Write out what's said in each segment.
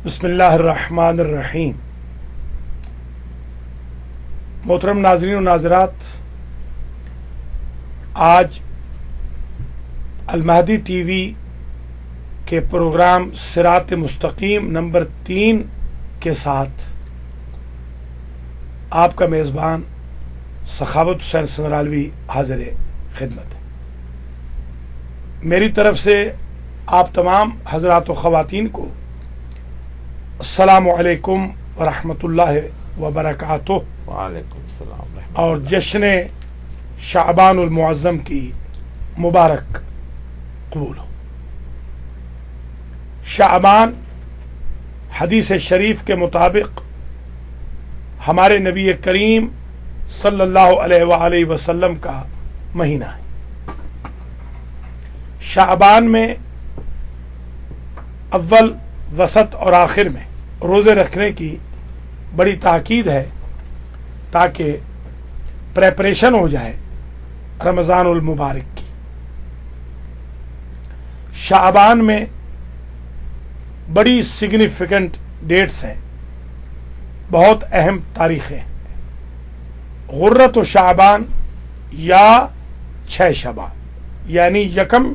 بسم اللہ الرحمن الرحیم۔ محترم ناظرین و ناظرات، آج المہدی ٹی وی کے پروگرام صراط مستقیم نمبر 3 کے ساتھ آپ کا میزبان سخاوت حسین سنرالوی حاضر خدمت ہے۔ میری طرف سے آپ تمام حضرات و خواتین کو السلام علیکم ورحمۃ اللہ وبرکاتہ، وعلیکم السلام اور جشن شعبان المعظم کی مبارک قبول ہو۔ شعبان حدیث شریف کے مطابق ہمارے نبی کریم صلی اللہ علیہ وآلہ وسلم کا مہینہ ہے۔ شعبان میں اول، وسط اور آخر میں روزے رکھنے کی بڑی تاکید ہے تاکہ پریپریشن ہو جائے رمضان المبارک کی۔ شعبان میں بڑی سگنیفیکنٹ ڈیٹس ہیں، بہت اہم تاریخیں ہیں۔ غرۃ و شعبان یا 6 شعبان، یعنی یکم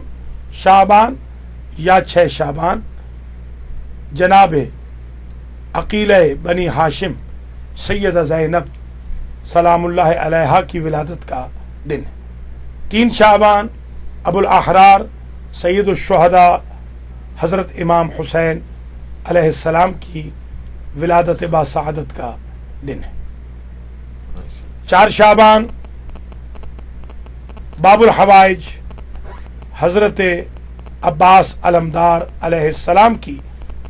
شعبان یا 6 شعبان جناب عقیلہ بنی ہاشم سیدہ زینب سلام اللہ علیہا کی ولادت کا دن ہے۔ 3 شعبان ابو الاحرار سید الشہداء حضرت امام حسین علیہ السلام کی ولادت باسعادت کا دن ہے۔ 4 شعبان باب الحوائج حضرت عباس علمدار علیہ السلام کی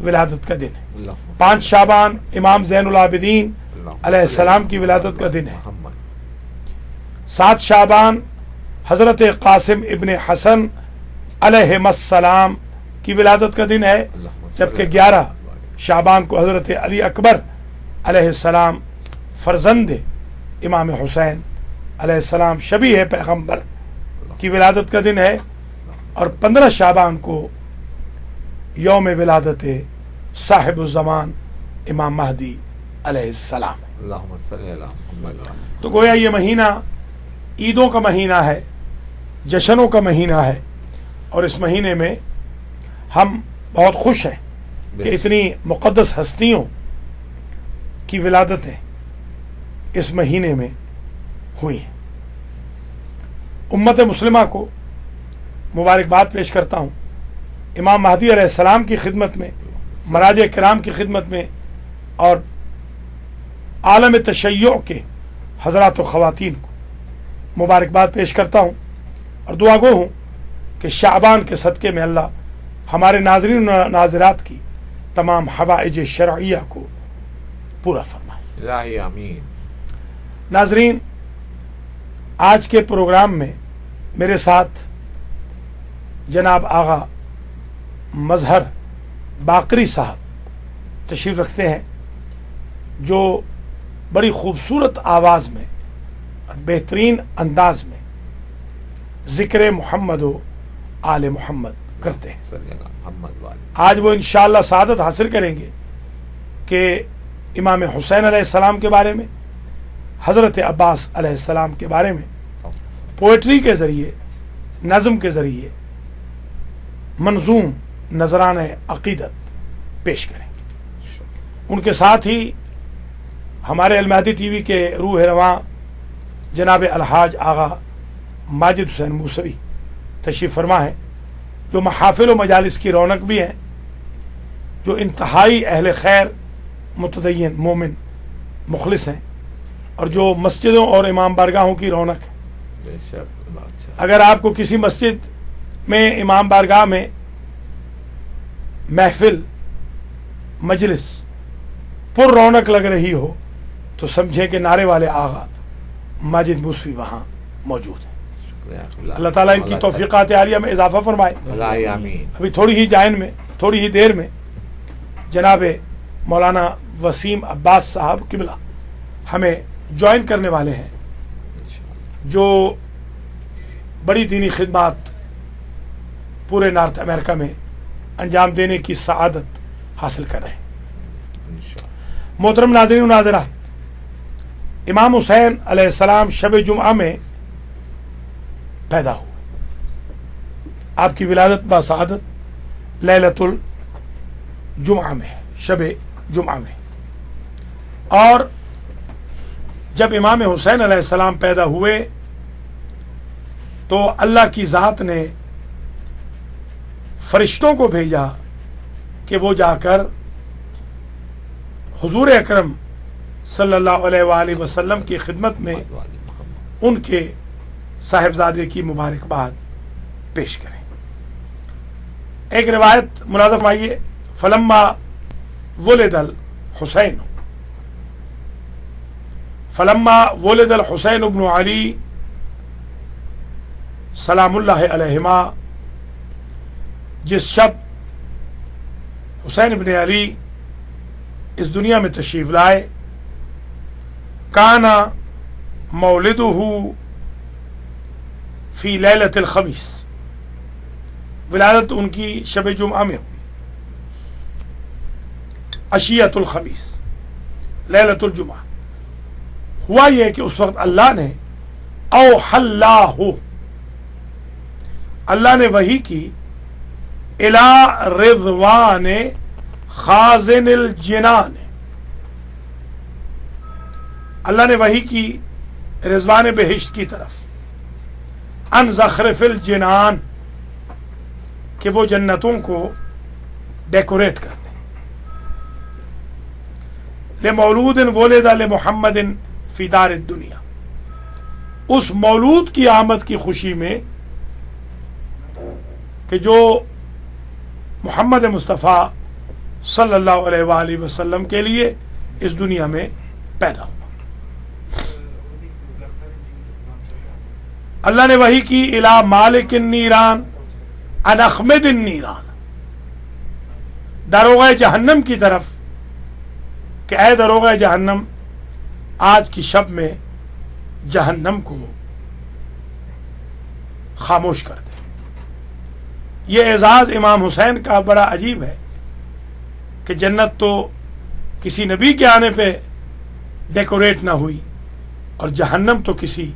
ولادت کا دن ہے۔ 5 شعبان امام زین العابدین علیہ السلام کی ولادت کا دن ہے۔ 7 شعبان حضرت قاسم ابن حسن علیہ السلام کی ولادت کا دن ہے، جبکہ 11 شعبان کو حضرت علی اکبر علیہ السلام فرزند امام حسین علیہ السلام شبیہ پیغمبر کی ولادت کا دن ہے، اور 15 شعبان کو یوم ولادت صاحب الزمان امام مہدی علیہ السلام ہے۔ تو گویا یہ مہینہ عیدوں کا مہینہ ہے، جشنوں کا مہینہ ہے، اور اس مہینے میں ہم بہت خوش ہیں کہ اتنی مقدس ہستیوں کی ولادتیں اس مہینے میں ہوئی ہیں۔ امت مسلمہ کو مبارکباد پیش کرتا ہوں، امام مہدی علیہ السلام کی خدمت میں، مراجع کرام کی خدمت میں، اور عالم تشیع کے حضرات و خواتین کو مبارکباد پیش کرتا ہوں، اور دعا گو ہوں کہ شعبان کے صدقے میں اللہ ہمارے ناظرین و ناظرات کی تمام حوائج شرعیہ کو پورا فرمائے۔ الہی آمین۔ ناظرین، آج کے پروگرام میں میرے ساتھ جناب آغا مظہر باقری صاحب تشریف رکھتے ہیں، جو بڑی خوبصورت آواز میں اور بہترین انداز میں ذکر محمد و آل محمد کرتے ہیں۔ آج وہ انشاءاللہ سعادت حاصل کریں گے کہ امام حسین علیہ السلام کے بارے میں، حضرت عباس علیہ السلام کے بارے میں پوئٹری کے ذریعے، نظم کے ذریعے منظوم نذرانہ عقیدت پیش کریں۔ ان کے ساتھ ہی ہمارے المہدی ٹی وی کے روح رواں جناب الحاج آغا ماجد حسین موسوی تشریف فرما ہے، جو محافل و مجالس کی رونق بھی ہیں، جو انتہائی اہل خیر، متدین، مومن، مخلص ہیں، اور جو مسجدوں اور امام بارگاہوں کی رونق ہے۔ اگر آپ کو کسی مسجد میں، امام بارگاہ میں محفل، مجلس پر رونق لگ رہی ہو تو سمجھیں کہ نعرے والے آغا ماجد موسوی وہاں موجود ہیں۔ اللہ تعالیٰ ان کی توفیقات عالیہ میں اضافہ فرمائے۔ ابھی تھوڑی ہی دیر میں جناب مولانا وسیم عباس صاحب قبلہ ہمیں جوائن کرنے والے ہیں، جو بڑی دینی خدمات پورے نارتھ امریکہ میں انجام دینے کی سعادت حاصل کر رہے ہیں۔ انشاءاللہ۔ محترم ناظرین و ناظرات، امام حسین علیہ السلام شب جمعہ میں پیدا ہوئے۔ آپ کی ولادت باسعادت لیلۃ الجمعہ میں ہے، شب جمعہ میں۔ اور جب امام حسین علیہ السلام پیدا ہوئے تو اللہ کی ذات نے فرشتوں کو بھیجا کہ وہ جا کر حضور اکرم صلی اللہ علیہ وآلہ وسلم کی خدمت میں ان کے صاحبزادے کی مبارکباد پیش کریں۔ ایک روایت ملاحظہ فرمائیے، فلما ولد الحسین بن علی سلام اللہ علیہما، جس شب حسین بن علی اس دنیا میں تشریف لائے، کانا مولدہ فی لیلۃ الخمیس، ولادت ان کی شب جمعہ میں ہوئی، عشیۃ الخمیس، لیلۃ الجمعہ۔ ہوا یہ کہ اس وقت اللہ نے اللہ نے وحی کی الی رضوان خازن الجنان، اللہ نے وحی کی رضوان بہشت کی طرف، ان زخرف الجنان، کہ وہ جنتوں کو ڈیکوریٹ کر دیں، لمولود ولد لمحمد فی دار الدنیا، اس مولود کی آمد کی خوشی میں کہ جو محمد مصطفیٰ صلی اللہ علیہ وآلہ وسلم کے لیے اس دنیا میں پیدا ہوا۔ اللہ نے وحی کی الی مالک النیران ان اخمد النیران، داروغہ جہنم کی طرف کہ اے داروغہ جہنم، آج کی شب میں جہنم کو خاموش کر دے۔ یہ اعزاز امام حسین کا بڑا عجیب ہے کہ جنت تو کسی نبی کے آنے پہ ڈیکوریٹ نہ ہوئی، اور جہنم تو کسی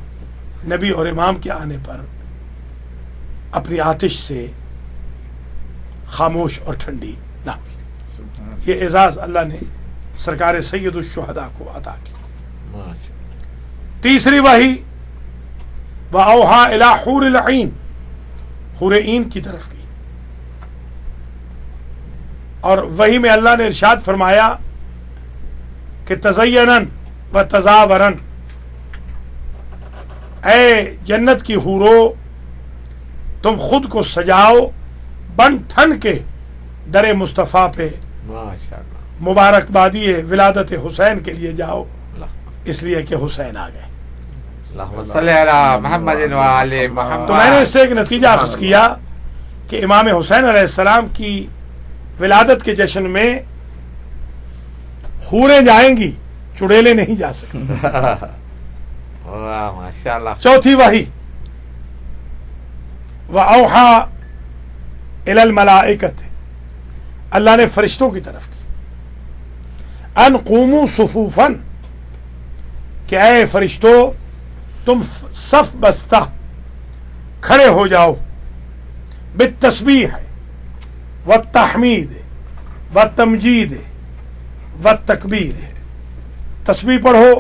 نبی اور امام کے آنے پر اپنی آتش سے خاموش اور ٹھنڈی نہ ہوئی۔ یہ اعزاز اللہ نے سرکار سید الشہداء کو عطا کی۔ تیسری وحی وَأَوْحَىٰ إِلَىٰ حُورِ الْعِينِ، حور عین کی طرف کی، اور وحی میں اللہ نے ارشاد فرمایا کہ تزینن و تزاورن، اے جنت کی حورو تم خود کو سجاؤ، بن ٹھن کے در مصطفیٰ پہ مبارکبادی ولادت حسین کے لیے جاؤ، اس لیے کہ حسین آ گئے۔ اللہم صلی علی محمد و علی محمد۔ تو میں نے اس سے ایک نتیجہ اخذ کیا کہ امام حسین علیہ السلام کی ولادت کے جشن میں حوریں جائیں گی، چڑیلے نہیں جا سکتے۔ ماشاءاللہ۔ چوتھی وحی وَأَوْحَىٰ إِلَى الْمَلَائِكَةِ، اللہ نے فرشتوں کی طرف کی، ان قوموا صفوفاً، کہ اے فرشتو تم صف بستہ کھڑے ہو جاؤ، بالتسبیح والتحمید والتمجید والتکبیر، تسبیح پڑھو،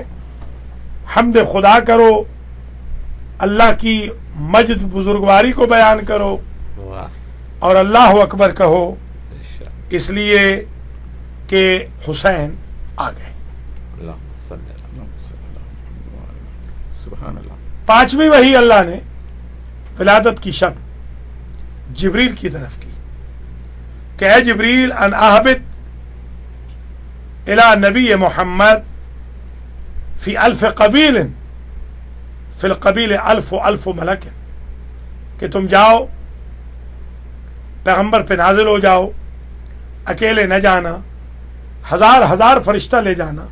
حمد خدا کرو، اللہ کی مجد بزرگواری کو بیان کرو، اور اللہ اکبر کہو، اس لیے کہ حسین آ گئے۔ پانچویں وحی اللہ نے ولادت کی شب جبریل کی طرف کی کہ اے جبریل ان اہبط الی نبی محمد فی الف قبیل فی القبیل الف ملک، کہ تم جاؤ پیغمبر پہ نازل ہو جاؤ، اکیلے نہ جانا، ہزار فرشتہ لے جانا،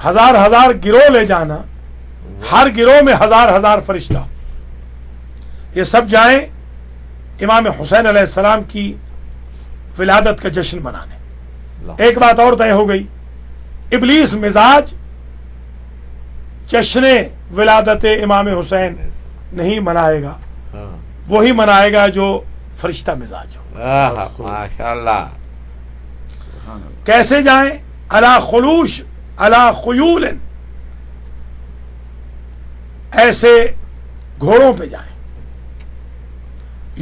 ہزار گروہ لے جانا، ہر گروہ میں ہزار فرشتہ، یہ سب جائیں امام حسین علیہ السلام کی ولادت کا جشن منانے. اللہ. ایک بات اور طے ہو گئی، ابلیس مزاج جشن ولادت امام حسین نہیں منائے گا، ہاں. وہی منائے گا جو فرشتہ مزاج ہو. ماشاء اللہ. کیسے جائیں؟ علی خیول، ایسے گھوڑوں پہ جائیں،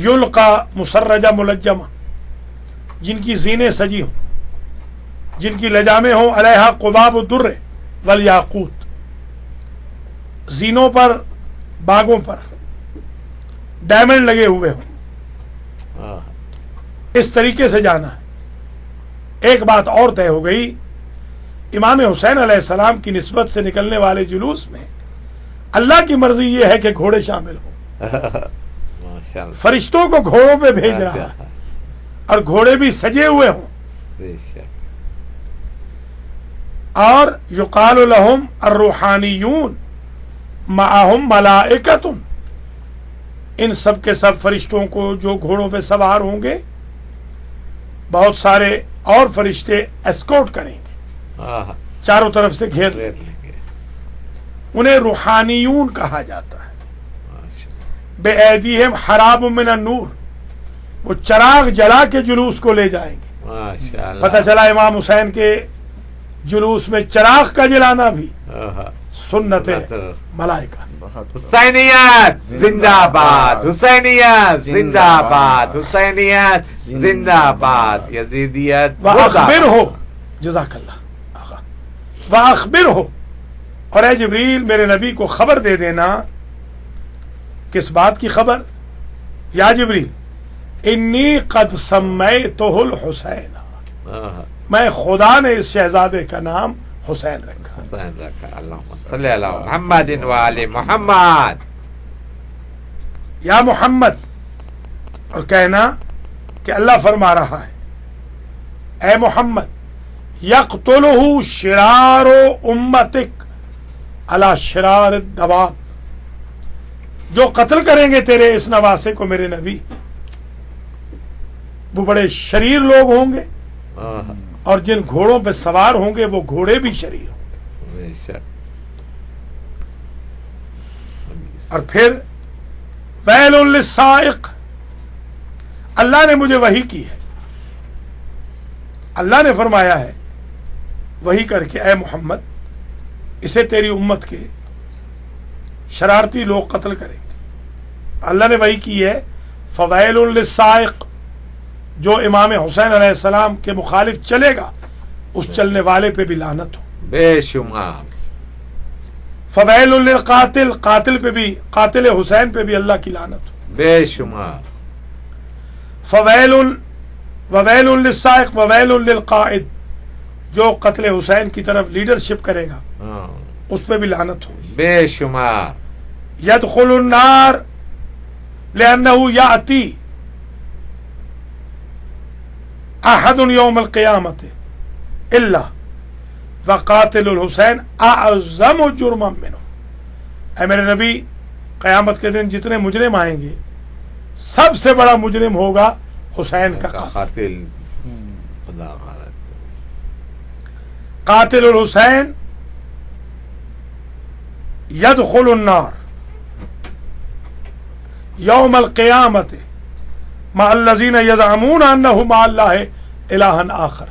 یلقا مسرجہ ملجمہ، جن کی زینے سجی ہوں، جن کی لجامیں ہوں، علیہا قباب الدر والیاقوت، زینوں پر باغوں پر ڈائمنڈ لگے ہوئے ہوں. اس طریقے سے جانا ہے. ایک بات اور طے ہو گئی، امام حسین علیہ السلام کی نسبت سے نکلنے والے جلوس میں اللہ کی مرضی یہ ہے کہ گھوڑے شامل ہوں. فرشتوں کو گھوڑوں پہ بھیج رہا ہے اور گھوڑے بھی سجے ہوئے ہوں. اور یقال لهم الروحانیون معهم ملائکۃ، ان سب کے سب فرشتوں کو جو گھوڑوں پہ سوار ہوں گے، بہت سارے اور فرشتے اسکورٹ کریں گے، چاروں طرف سے گھیر لیں گے. انہیں روحانیون کہا جاتا ہے. بے ایدیہم حراب من النور، وہ چراغ جلا کے جلوس کو لے جائیں گے. پتہ چلا امام حسین کے جلوس میں چراغ کا جلانا بھی سنت ملائکہ. حسینیت زندہ باد، حسینیت زندہ باد، حسینیت زندہ باد، یزیدیت وَأَخْبِرْ ہو، جزاک اللہ آقا، وَأَخْبِرْ ہو، اور اے جبریل میرے نبی کو خبر دے دینا. کس بات کی خبر؟ یا جبریل انی قد سمیتہ الحسین، میں خدا نے اس شہزادے کا نام حسین رکھا. حسین رکھا. اللہم صلی علی محمد وآل محمد. یا محمد، اور کہنا کہ اللہ فرما رہا ہے اے محمد، یقتلہ شرار امتک علی شرار الدواب، جو قتل کریں گے تیرے اس نواسے کو میرے نبی، وہ بڑے شریر لوگ ہوں گے، اور جن گھوڑوں پہ سوار ہوں گے وہ گھوڑے بھی شریر ہوں گے. اور پھر ویل للسائق، اللہ نے مجھے وحی کی ہے، اللہ نے فرمایا ہے وحی کر کے اے محمد اسے تیری امت کے شرارتی لوگ قتل کریں گے. اللہ نے وحی کی ہے فویل للسائق، جو امام حسین علیہ السلام کے مخالف چلے گا اس چلنے والے پہ بھی لعنت ہو. بے شمار. فویل للقاتل، قاتل پہ بھی، قاتل حسین پہ بھی اللہ کی لعنت ہو. بے شمار. وویل للسائق وویل للقائد، جو قتل حسین کی طرف لیڈرشپ کرے گا اس پہ بھی لعنت ہو. بے شمار. يدخل النار لأنه يأتي أحد يوم القيامة إلا وقاتل الحسين أعظم جرما منه. اے میرے نبی، قیامت کے دن جتنے مجرم آئیں گے سب سے بڑا مجرم ہوگا حسین کا قاتل. قاتل الحسین يدخل النار یوم القیامت مع الذین یزعمون انہ مع اللہ الہ آخر.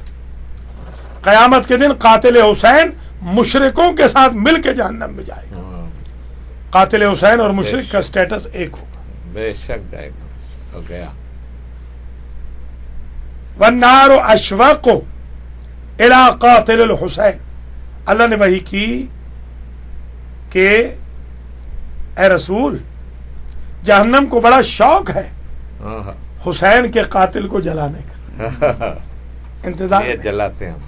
قیامت کے دن قاتل حسین مشرکوں کے ساتھ مل کے جہنم میں جائے گا. قاتل حسین اور مشرک کا سٹیٹس ایک ہوگا. بے شک جائے گا. ہو گیا. والنار اشوق الى قاتل الحسین. اللہ نے وحی کی کہ اے رسول، جہنم کو بڑا شوق ہے حسین کے قاتل کو جلانے کا. انتظار جلاتے ہیں.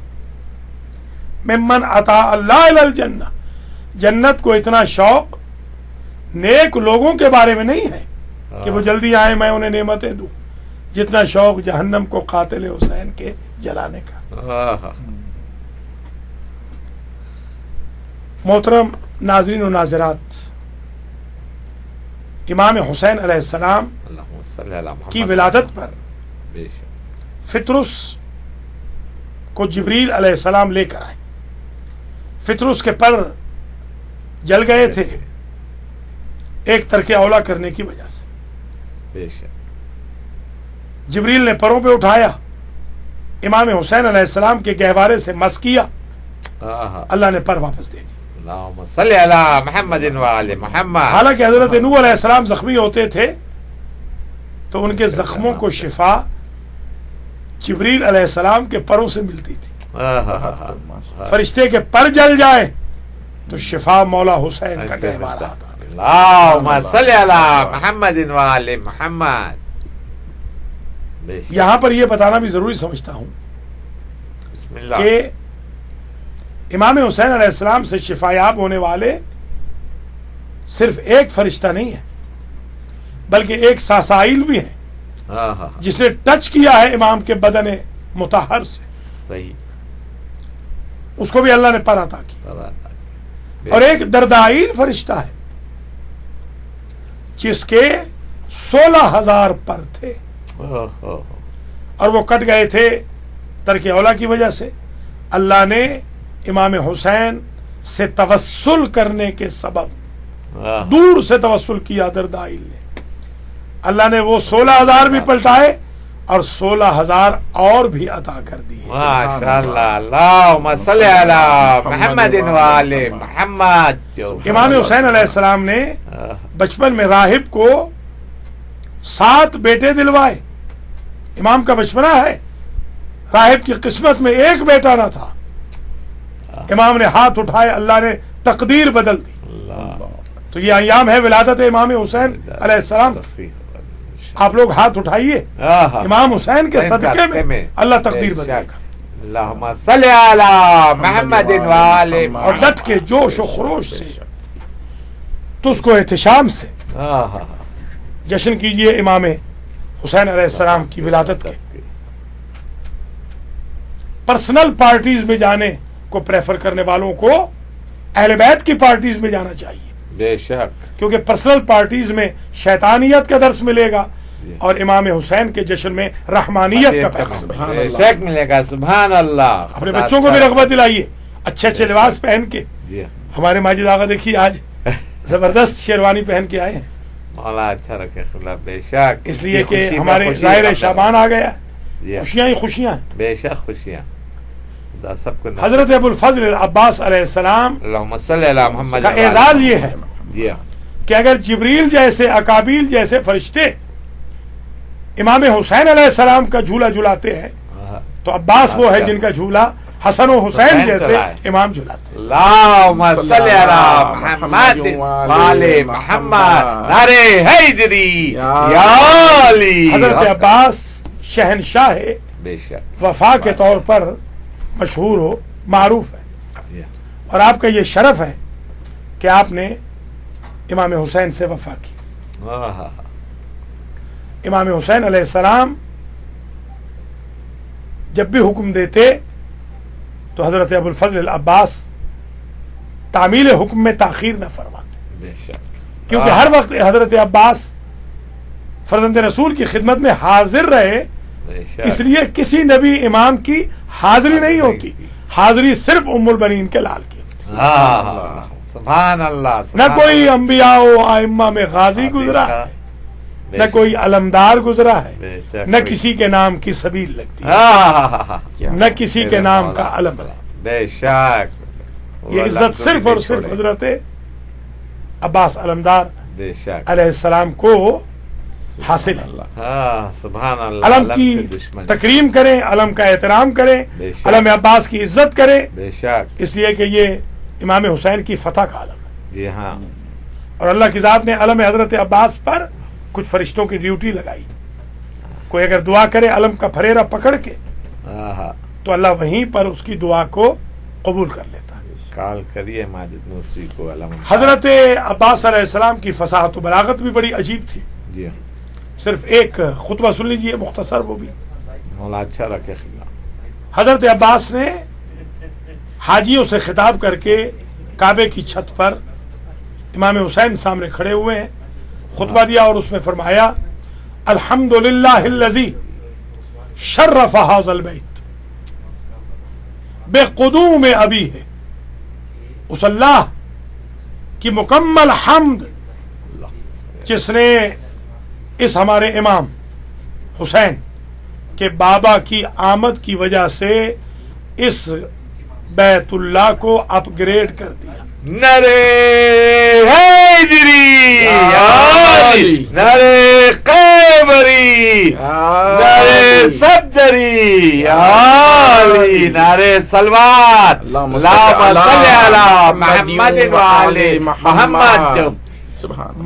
ممن عطا اللہ الی الجنہ، جنت کو اتنا شوق نیک لوگوں کے بارے میں نہیں ہے کہ وہ جلدی آئیں میں انہیں نعمتیں دوں، جتنا شوق جہنم کو قاتل حسین کے جلانے کا. محترم ناظرین و ناظرات، امام حسین علیہ السلام اللہم صلی علی محمد کی ولادت پر بے شک فطرس کو جبریل علیہ السلام لے کر آئے. فطرس کے پر جل گئے تھے ایک ترک اولا کرنے کی وجہ سے. بے شک جبریل نے پروں پہ اٹھایا, امام حسین علیہ السلام کے گہوارے سے مس کیا, اللہ نے پر واپس دے دی. اللہم صلی علی محمد وآل محمد. حالانکہ حضرت نوح علیہ السلام زخمی ہوتے تھے تو ان کے زخموں کو شفا جبریل علیہ السلام کے پروں سے ملتی تھی. فرشتے کے پر جل جائیں تو شفا مولا حسین کا گہوارہ آتا. اللہم صلی علی محمد وآل محمد. بے شک. یہاں پر یہ بتانا بھی ضروری سمجھتا ہوں بسم اللہ. کہ امام حسین علیہ السلام سے شفایاب ہونے والے صرف ایک فرشتہ نہیں ہے بلکہ ایک ساسائل بھی ہے جس نے ٹچ کیا ہے امام کے بدن مطہر سے, صحیح. اس کو بھی اللہ نے پر عطا کی. اور ایک دردائل فرشتہ ہے جس کے 16,000 پر تھے اور وہ کٹ گئے تھے ترک اولا کی وجہ سے. اللہ نے امام حسین سے توسل کرنے کے سبب دور سے توسل کیا دردائل نے. اللہ نے وہ 16,000 بھی پلٹائے اور 16,000 اور بھی عطا کر دیے. ماشاءاللہ. اللہم صلی علی محمد وآل محمد. امام حسین علیہ السلام نے بچپن میں راہب کو 7 بیٹے دلوائے. امام کا بچپنا ہے, راہب کی قسمت میں ایک بیٹا نہ تھا. امام نے ہاتھ اٹھائے, اللہ نے تقدیر بدل دی. تو یہ ایام ہے ولادت امام حسین علیہ السلام. آپ لوگ ہاتھ اٹھائیے, امام حسین کے صدقے میں اللہ تقدیر بدلے گا. اللہم صلی علی محمد وآل اور محمد. ڈٹ کے جوش و خروش سے تو اس کو احتشام سے جشن کیجئے امام حسین علیہ السلام کی ولادت کے. پرسنل پارٹیز میں جانے کو پریفر کرنے والوں کو اہل بیت کی پارٹیز میں جانا چاہیے, بے شک. کیونکہ پرسنل پارٹیز میں شیطانیت کا درس ملے گا اور امام حسین کے جشن میں رحمانیت کا پیغام ملے گا. بے شک ملے گا. سبحان اللہ. اپنے بچوں کو بھی رغبت دلائیے اچھے اچھے لباس پہن کے. ہمارے ماجد آغا دیکھیے آج زبردست شیروانی پہن کے آئے ہیں. مولا اچھا رکھے خلا. بے شک. اس لیے کہ ہمارے ظاہر شعبان آ گیا, خوشیاں ہی خوشیاں ہیں. بے شک خوشیاں. سب کو حضرت ابو الفضل العباس علیہ السلام اللہم صلی علی محمد کا اعزاز یہ ہے جی کہ اگر جبریل جیسے اکابیل جیسے فرشتے امام حسین علیہ السلام کا جھولا جھلاتے ہیں تو عباس وہ ہے جن کا جھولا حسن و حسین جیسے امام جھلاتے ہیں. اللہم صلی علی محمد وآل محمد. نعرہ حیدری یا علی. حضرت عباس شہنشاہ بے شک وفا کے طور پر مشہور ہو معروف ہے, اور آپ کا یہ شرف ہے کہ آپ نے امام حسین سے وفا کی. امام حسین علیہ السلام جب بھی حکم دیتے تو حضرت ابو الفضل العباس تعمیل حکم میں تاخیر نہ فرماتے, بے شک. کیونکہ ہر وقت حضرت عباس فرزند رسول کی خدمت میں حاضر رہے. اس لیے کسی نبی امام کی حاضری نہیں ہوتی, حاضری صرف ام البنین کے لال کی. سبحان اللہ. نہ کوئی انبیاء و ائمہ میں غازی گزرا ہے, نہ کوئی علمدار گزرا ہے, نہ کسی کے نام کی سبیل لگتی ہے, نہ کسی کے نام کا علم ہے. بے شک. یہ عزت صرف اور صرف حضرت عباس علمدار بے شک علیہ السلام کو حاصل ہے. سبحان اللہ. علم کی تکریم کریں, علم کا احترام کریں, علم عباس کی عزت کریں, بے شک. اس لیے کہ یہ امام حسین کی فتح کا علم ہے. جی ہاں. اور اللہ کی ذات نے علم حضرت عباس پر کچھ فرشتوں کی ڈیوٹی لگائی. کوئی اگر دعا کرے علم کا پھریرا پکڑ کے تو اللہ وہیں پر اس کی دعا کو قبول کر لیتا ہے. کال کریے ماجد موسوی کو علم. حضرت عباس علیہ السلام کی فصاحت و بلاغت بھی بڑی عجیب تھی. جی صرف ایک خطبہ سن لیجئے مختصر, وہ بھی مولا اچھا رکھے خلا. حضرت عباس نے حاجیوں سے خطاب کر کے کعبے کی چھت پر امام حسین سامنے کھڑے ہوئے ہیں, خطبہ دیا اور اس میں فرمایا الحمدللہ الذی شرف ھذا البیت بقدوم ابیہ، اس اللہ کی مکمل حمد جس نے اس ہمارے امام حسین کے بابا کی آمد کی وجہ سے اس بیت اللہ کو اپ گریڈ کر دیا. نعرے حیدری، نعرے قیبری، نعرے صدری، نعرے صلوات، اللہم صلی علی محمد وعلی محمد.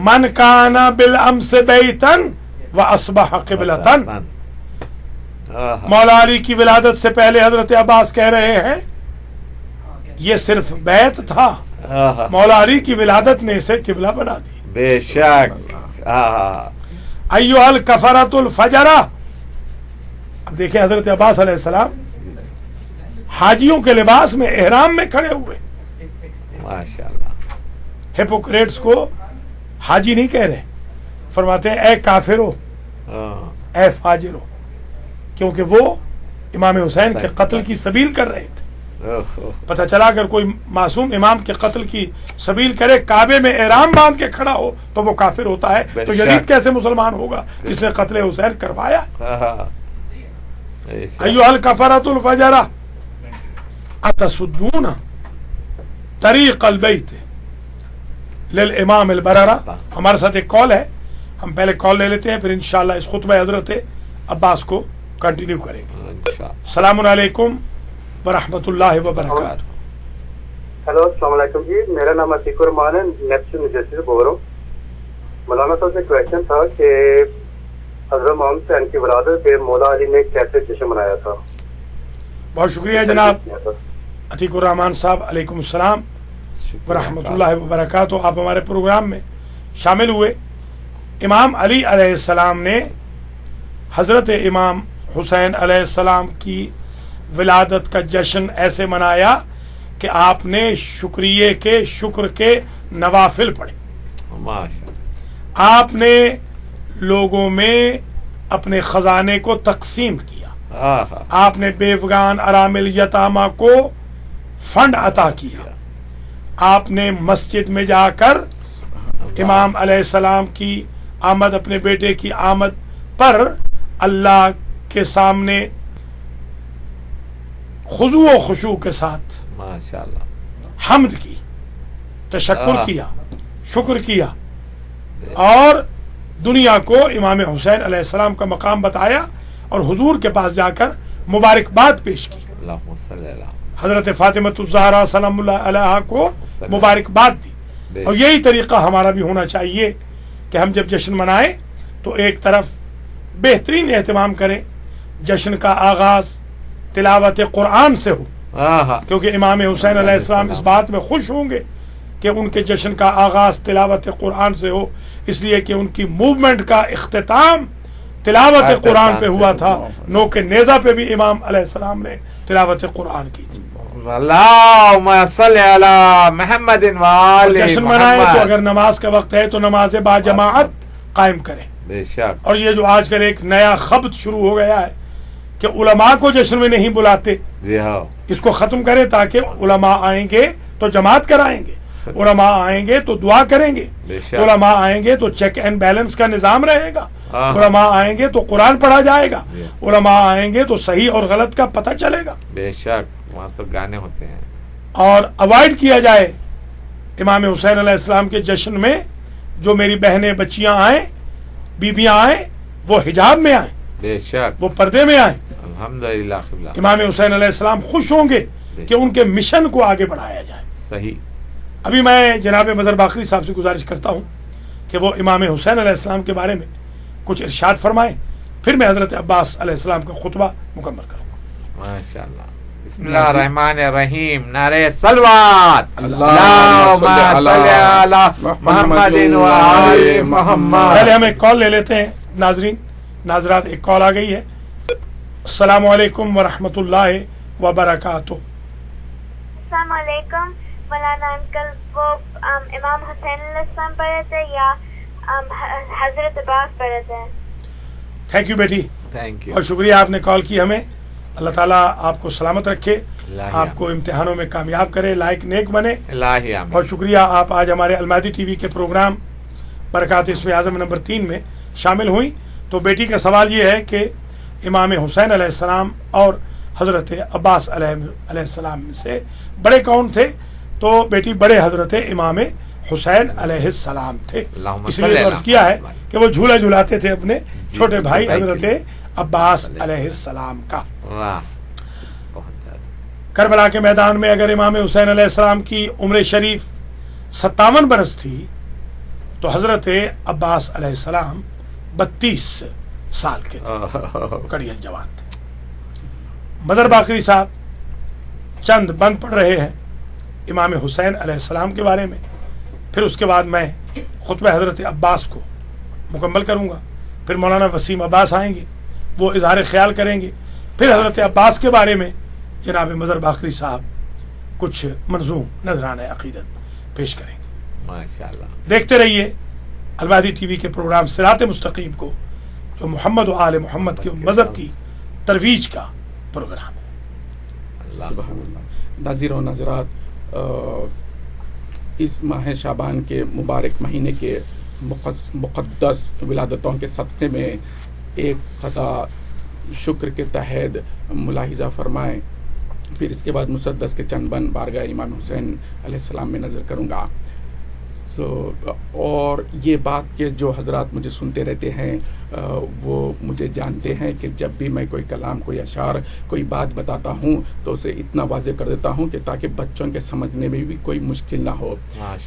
من کان بالامس بیتن واصبح قبلتن. مولا علی کی ولادت سے پہلے حضرت عباس کہہ رہے ہیں یہ صرف بیت تھا، مولا علی کی ولادت نے اسے قبلہ بنا دی. بے شک. ایھا الکفرۃ الفجرہ. اب دیکھیں حضرت عباس علیہ السلام حاجیوں کے لباس میں احرام میں کھڑے ہوئے. ماشاءاللہ. ہپوکریٹس کو حاجی نہیں کہہ رہے، فرماتے ہیں اے کافرو، اے فاجرو، کیونکہ وہ امام حسین کے قتل کی سبیل کر رہے تھے. پتہ چلا اگر کوئی معصوم امام کے قتل کی سبیل کرے، کعبے میں احرام باندھ کے کھڑا ہو تو وہ کافر ہوتا ہے. تو یزید کیسے مسلمان ہوگا جس نے قتل حسین کروایا؟ ایھا الکفرۃ الفجرہ اتصدون طریق البیت للامام البررہ. ہمارے ساتھ ایک کال ہے، ہم پہلے کال لے لیتے ہیں، پھر انشاءاللہ اس خطبہ حضرت عباس کو کنٹینیو کریں گے. السلام علیکم ورحمۃ اللہ وبرکاتہ. ہیلو، السلام علیکم جی. میرا نام عتیق الرحمان ہے، نیب سے نیوجرسی سے بول رہا ہوں. مولانا صاحب سے کویشچن تھا کہ حضرت محمد حسین کی ولادت پہ مولا علی نے کیسے جشن منایا تھا؟ بہت شکریہ جناب عتیق الرحمان صاحب. علیکم السلام ورحمۃ اللہ وبرکاتہ. آپ ہمارے پروگرام میں شامل ہوئے. امام علی علیہ السلام نے حضرت امام حسین علیہ السلام کی ولادت کا جشن ایسے منایا کہ آپ نے شکر کے نوافل پڑھے. آپ نے لوگوں میں اپنے خزانے کو تقسیم کیا. آپ نے بیوگان، ارامل، یتامہ کو فنڈ عطا کیا. آپ نے مسجد میں جا کر امام علیہ السلام کی آمد، اپنے بیٹے کی آمد پر اللہ کے سامنے خضوع و خشوع کے ساتھ ماشاءاللہ حمد کی، تشکر کیا، شکر کیا، اور دنیا کو امام حسین علیہ السلام کا مقام بتایا اور حضور کے پاس جا کر مبارکباد پیش کی. حضرت فاطمہ الزہرا سلام اللہ علیہا کو مبارکباد دی. اور یہی طریقہ ہمارا بھی ہونا چاہیے کہ ہم جب جشن منائیں تو ایک طرف بہترین اہتمام کریں، جشن کا آغاز تلاوت قرآن سے ہو، کیونکہ امام حسین علیہ السلام اس بات میں خوش ہوں گے کہ ان کے جشن کا آغاز تلاوت قرآن سے ہو، اس لیے کہ ان کی موومنٹ کا اختتام تلاوت قرآن پہ ہوا تھا. نوک نیزہ پہ بھی امام علیہ السلام نے تلاوت قرآن کی تھی. اللہم صلی علی محمد وآل جشن منائے تو اگر نماز کا وقت ہے تو نماز با جماعت قائم کریں. بے شک. اور یہ جو آج کل ایک نیا خبط شروع ہو گیا ہے کہ علماء کو جشن میں نہیں بلاتے، جی ہاں، اس کو ختم کریں تاکہ علماء آئیں گے تو جماعت کرائیں گے، علماء آئیں گے تو دعا کریں گے، علماء آئیں گے تو چیک اینڈ بیلنس کا نظام رہے گا، علماء آئیں گے تو قرآن پڑھا جائے گا، علماء آئیں گے تو صحیح اور غلط کا پتہ چلے گا. بے شک، وہاں تو گانے ہوتے ہیں. اور اوائڈ کیا جائے امام حسین علیہ السلام کے جشن میں جو میری بہنیں بچیاں آئیں، بیبیاں آئیں، وہ حجاب میں آئیں، بے شک، وہ پردے میں آئیں. الحمدللہ. امام حسین علیہ السلام خوش ہوں گے کہ ان کے مشن کو آگے بڑھایا جائے. صحیح. ابھی میں جناب مظہر باقری صاحب سے گزارش کرتا ہوں کہ وہ امام حسین علیہ السلام کے بارے میں کچھ ارشاد فرمائیں، پھر میں حضرت عباس علیہ السلام کا خطبہ مکمل کروں گا. ماشاءاللہ. بسم اللہ الرحمن الرحیم. نعرہ صلوات. اللہم صلی علی محمد وآل محمد. پہلے ہم ایک کال لے لیتے ہیں. ناظرین ناظرات، ایک کال آ گئی ہے. السلام علیکم ورحمۃ اللہ وبرکاتہ. السلام علیکم مولانا انکل. وہ امام حسین علیہ السلام پڑھے تھے یا حضرت عباس پڑھ رہے تھے. تھینک یو بیٹی, تھینک یو. اور شکریہ آپ نے کال کی ہمیں. اللہ تعالیٰ آپ کو سلامت رکھے, آپ کو امتحانوں میں کامیاب کرے, لائق نیک بنے. اور شکریہ آپ آج ہمارے المہدی ٹی وی کے پروگرام برکات اسم اعظم نمبر 3 میں شامل ہوئیں. تو بیٹی کا سوال یہ ہے کہ امام حسین علیہ السلام اور حضرت عباس علیہ السلام میں سے بڑے کون تھے؟ تو بیٹی بڑے حضرت امام حسین علیہ السلام تھے, اس لیے عرض کیا ہے کہ وہ جھولا جھلاتے تھے اپنے چھوٹے بھائی حضرت عباس علیہ السلام کا. کربلا کے میدان میں اگر امام حسین علیہ السلام کی عمر شریف 57 برس تھی تو حضرت عباس علیہ السلام 32 سال کے تھے, کڑیل جوان تھے. مظہر باقری صاحب چند بند پڑھ رہے ہیں امام حسین علیہ السلام کے بارے میں, پھر اس کے بعد میں خطبہ حضرت عباس کو مکمل کروں گا. پھر مولانا وسیم عباس آئیں گے, وہ اظہار خیال کریں گے. پھر حضرت عباس کے بارے میں جناب مظہر باقری صاحب کچھ منظوم نذرانہ عقیدت پیش کریں گے. ماشاءاللہ. دیکھتے رہیے المہدی ٹی وی کے پروگرام صراط مستقیم کو, جو محمد و آل محمد کے مذہب کی ترویج کا پروگرام ہے. سبحان اللہ. ناظرین و ناظرات, اس ماہ شعبان کے مبارک مہینے کے مقدس ولادتوں کے صدقے میں ایک خطا شکر کے تحت ملاحظہ فرمائیں, پھر اس کے بعد مسدس کے چند بند بارگاہ امام حسین علیہ السلام میں نظر کروں گا. اور یہ بات کہ جو حضرات مجھے سنتے رہتے ہیں وہ مجھے جانتے ہیں کہ جب بھی میں کوئی کلام, کوئی اشعار, کوئی بات بتاتا ہوں تو اسے اتنا واضح کر دیتا ہوں کہ تاکہ بچوں کے سمجھنے میں بھی کوئی مشکل نہ ہو.